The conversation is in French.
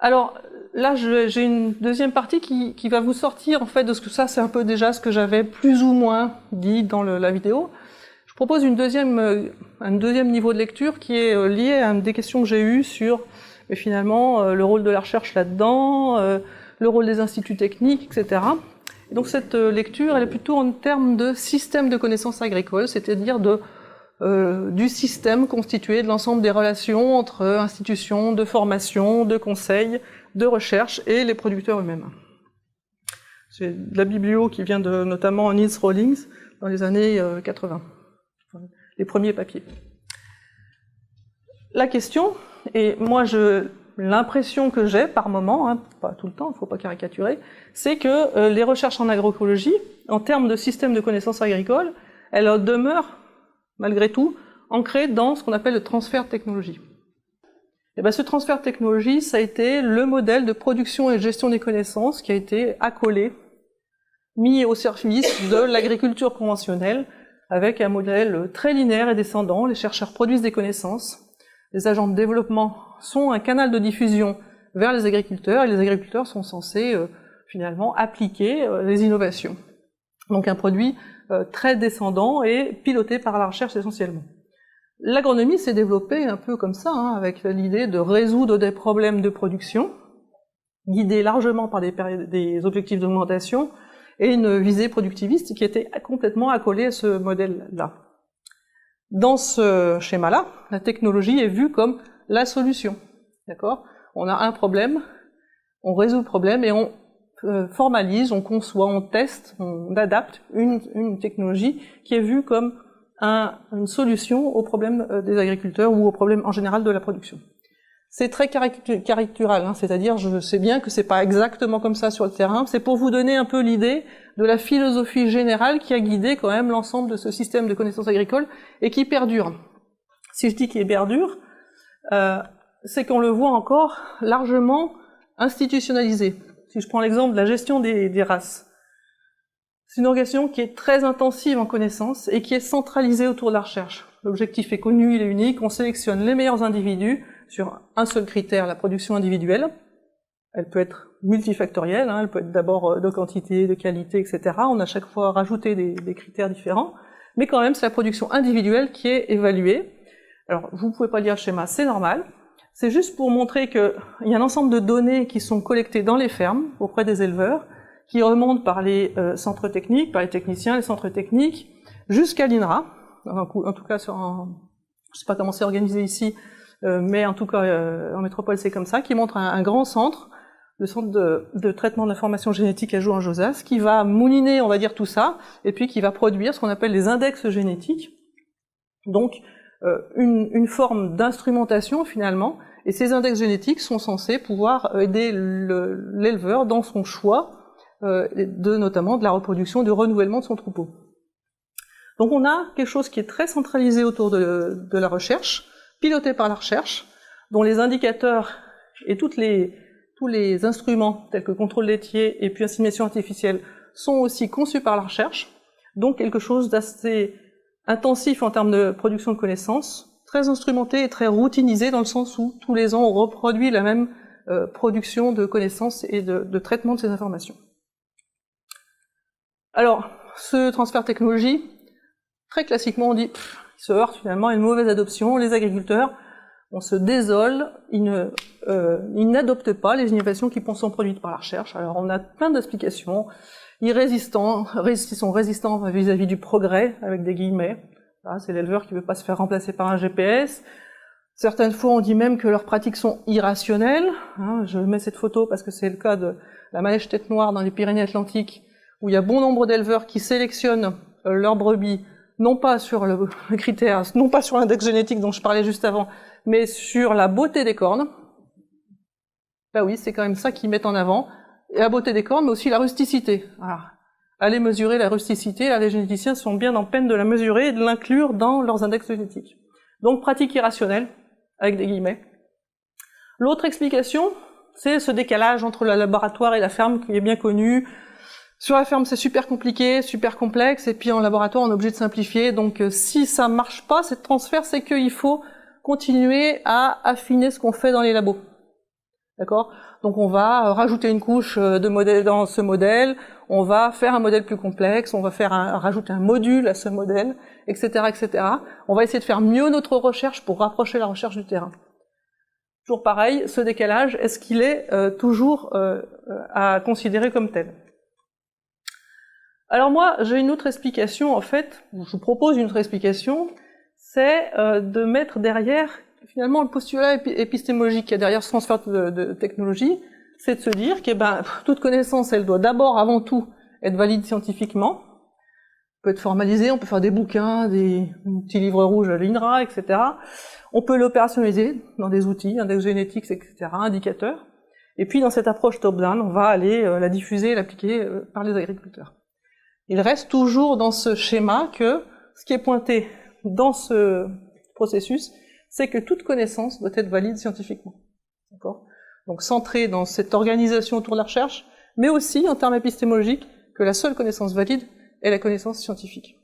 Alors là, j'ai une deuxième partie qui va vous sortir en fait de ce que ça, c'est un peu déjà ce que j'avais plus ou moins dit dans la vidéo. Je propose un deuxième niveau de lecture qui est lié à une des questions que j'ai eues sur finalement le rôle de la recherche là-dedans, le rôle des instituts techniques, etc. Et donc cette lecture, elle est plutôt en termes de système de connaissances agricoles, c'est-à-dire du système constitué de l'ensemble des relations entre institutions de formation, de conseil, de recherche et les producteurs eux-mêmes. C'est de la biblio qui vient de notamment Niels Rawlings dans les années 80, les premiers papiers. La question, et moi l'impression que j'ai par moment, hein, pas tout le temps, il ne faut pas caricaturer, c'est que les recherches en agroécologie, en termes de système de connaissances agricoles, elles demeurent malgré tout, ancré dans ce qu'on appelle le transfert de technologie. Et bien, ce transfert de technologie, ça a été le modèle de production et de gestion des connaissances qui a été accolé, mis au service de l'agriculture conventionnelle, avec un modèle très linéaire et descendant. Les chercheurs produisent des connaissances, les agents de développement sont un canal de diffusion vers les agriculteurs, et les agriculteurs sont censés finalement appliquer les innovations. Donc un produit très descendant et piloté par la recherche essentiellement. L'agronomie s'est développée un peu comme ça, hein, avec l'idée de résoudre des problèmes de production, guidés largement par des objectifs d'augmentation, et une visée productiviste qui était complètement accolée à ce modèle-là. Dans ce schéma-là, la technologie est vue comme la solution. D'accord ? On a un problème, on résout le problème et on formalise, on conçoit, on teste, on adapte une technologie qui est vue comme une solution aux problèmes des agriculteurs ou aux problèmes en général de la production. C'est très caricatural, hein, c'est-à-dire je sais bien que c'est pas exactement comme ça sur le terrain, c'est pour vous donner un peu l'idée de la philosophie générale qui a guidé quand même l'ensemble de ce système de connaissances agricoles et qui perdure. Si je dis qu'il perdure, c'est qu'on le voit encore largement institutionnalisé. Si je prends l'exemple de la gestion des races, c'est une organisation qui est très intensive en connaissances et qui est centralisée autour de la recherche. L'objectif est connu, il est unique, on sélectionne les meilleurs individus sur un seul critère, la production individuelle. Elle peut être multifactorielle, hein, elle peut être d'abord de quantité, de qualité, etc. On a chaque fois rajouté des critères différents, mais quand même c'est la production individuelle qui est évaluée. Alors vous pouvez pas lire le schéma, c'est normal. C'est juste pour montrer qu'il y a un ensemble de données qui sont collectées dans les fermes, auprès des éleveurs, qui remontent par les centres techniques, par les techniciens, les centres techniques, jusqu'à l'INRA. En tout cas, je sais pas comment c'est organisé ici, mais en tout cas, en métropole, c'est comme ça, qui montre un grand centre, le centre de traitement de l'information génétique à Jouan-Josas, qui va mouliner, on va dire, tout ça, et puis qui va produire ce qu'on appelle les index génétiques. Donc, une forme d'instrumentation finalement, et ces index génétiques sont censés pouvoir aider l'éleveur dans son choix notamment de la reproduction, du renouvellement de son troupeau. Donc on a quelque chose qui est très centralisé autour de la recherche, piloté par la recherche, dont les indicateurs et tous les instruments tels que contrôle laitier et puis assimilation artificielle sont aussi conçus par la recherche, donc quelque chose d'assez intensif en termes de production de connaissances, très instrumenté et très routinisé dans le sens où tous les ans on reproduit la même production de connaissances et de traitement de ces informations. Alors, ce transfert de technologie, très classiquement on dit, il se heurte finalement à une mauvaise adoption, les agriculteurs, on se désole, ils n'adoptent pas les innovations qui sont produites par la recherche. Alors on a plein d'explications, ils sont résistants vis-à-vis du progrès, avec des guillemets. Là, c'est l'éleveur qui ne veut pas se faire remplacer par un GPS. Certaines fois, on dit même que leurs pratiques sont irrationnelles. Hein, je mets cette photo parce que c'est le cas de la Malèche tête noire dans les Pyrénées-Atlantiques, où il y a bon nombre d'éleveurs qui sélectionnent leurs brebis, non pas sur le critère, non pas sur l'index génétique dont je parlais juste avant, mais sur la beauté des cornes. Bah oui, c'est quand même ça qu'ils mettent en avant. Et la beauté des cornes, mais aussi la rusticité. Voilà. Allez mesurer la rusticité, là, les généticiens sont bien en peine de la mesurer et de l'inclure dans leurs index génétiques. Donc, pratique irrationnelle, avec des guillemets. L'autre explication, c'est ce décalage entre le laboratoire et la ferme qui est bien connu. Sur la ferme, c'est super compliqué, super complexe, et puis en laboratoire, on est obligé de simplifier. Donc, si ça marche pas, cette transfert, c'est qu'il faut continuer à affiner ce qu'on fait dans les labos. D'accord? Donc on va rajouter une couche de modèle dans ce modèle, on va faire un modèle plus complexe, on va rajouter un module à ce modèle, etc., etc. On va essayer de faire mieux notre recherche pour rapprocher la recherche du terrain. Toujours pareil, ce décalage, est-ce qu'il est toujours à considérer comme tel? Alors moi, j'ai une autre explication, en fait, je vous propose une autre explication, c'est de mettre derrière, finalement, le postulat épistémologique qu'il y a derrière ce transfert de technologie, c'est de se dire que toute connaissance, elle doit d'abord, avant tout, être valide scientifiquement, peut être formalisée, on peut faire des bouquins, des petits livres rouges à l'INRA, etc. On peut l'opérationnaliser dans des outils, index génétiques, etc., indicateurs. Et puis, dans cette approche top-down, on va aller la diffuser et l'appliquer par les agriculteurs. Il reste toujours dans ce schéma que ce qui est pointé dans ce processus, c'est que toute connaissance doit être valide scientifiquement. D'accord ? Donc centré dans cette organisation autour de la recherche, mais aussi en termes épistémologiques, que la seule connaissance valide est la connaissance scientifique.